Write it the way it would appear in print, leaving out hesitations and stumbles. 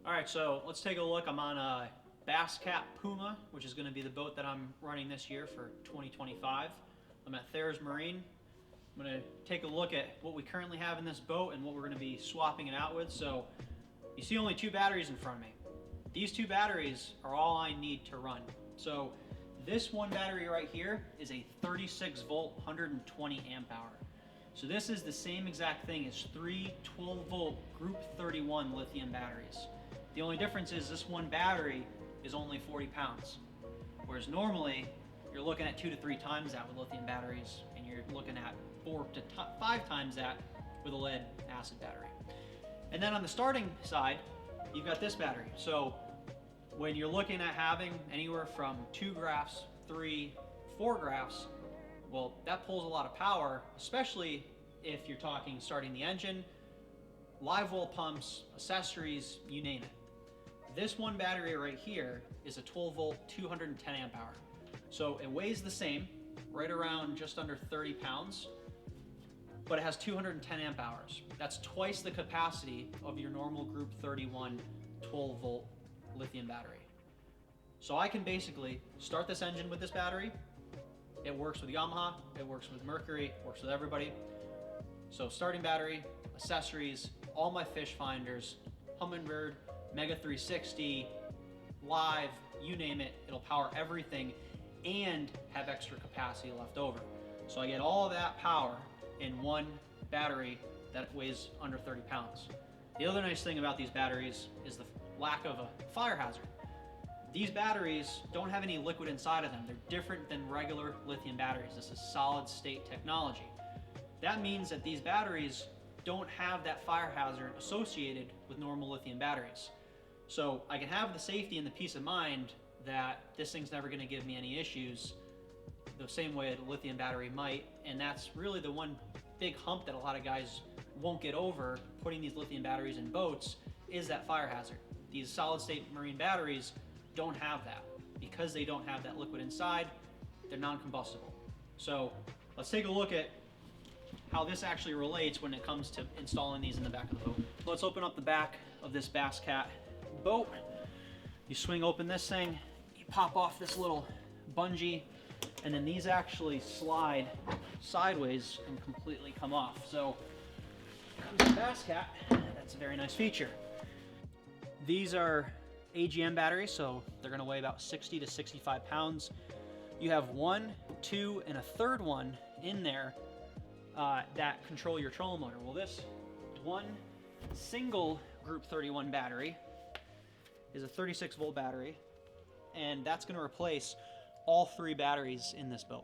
All right, so let's take a look. I'm on a Bass Cat Puma, which is going to be the boat that I'm running this year for 2025. I'm at Thayer's Marine. I'm going to take a look at what we currently have in this boat and what we're going to be swapping it out with. So you see only two batteries in front of me. These two batteries are all I need to run. So this one battery right here is a 36 volt, 120 amp hour. So this is the same exact thing as three 12 volt group 31 lithium batteries. The only difference is this one battery is only 40 pounds. Whereas normally you're looking at 2 to 3 times that with lithium batteries, and you're looking at 4 to 5 times that with a lead acid battery. And then on the starting side, you've got this battery. So when you're looking at having anywhere from 2 graphs, 3, 4 graphs, well, that pulls a lot of power, especially if you're talking starting the engine, live well pumps, accessories, you name it. This one battery right here is a 12 volt, 210 amp hour. So it weighs the same, right around just under 30 pounds, but it has 210 amp hours. That's twice the capacity of your normal group 31 12 volt lithium battery. So I can basically start this engine with this battery. It works with Yamaha, it works with Mercury, it works with everybody. So starting battery, accessories, all my fish finders, Humminbird, Mega 360, Live, you name it, it'll power everything and have extra capacity left over. So I get all of that power in one battery that weighs under 30 pounds. The other nice thing about these batteries is the lack of a fire hazard. These batteries don't have any liquid inside of them. They're different than regular lithium batteries. This is solid state technology. That means that these batteries don't have that fire hazard associated with normal lithium batteries. So I can have the safety and the peace of mind that this thing's never going to give me any issues the same way a lithium battery might, and that's really the one big hump that a lot of guys won't get over putting these lithium batteries in boats is that fire hazard. These solid state marine batteries don't have that. Because they don't have that liquid inside, they're non-combustible. So let's take a look at how this actually relates when it comes to installing these in the back of the boat. Let's open up the back of this Bass Cat boat. You swing open this thing, you pop off this little bungee, and then these actually slide sideways and completely come off. So comes the Bass Cat. That's a very nice feature. These are AGM batteries, so they're going to weigh about 60 to 65 pounds. You have 1, 2, and a third one in there that control your trolling motor. Well, this one single Group 31 battery is a 36 volt battery, and that's going to replace all 3 batteries in this boat.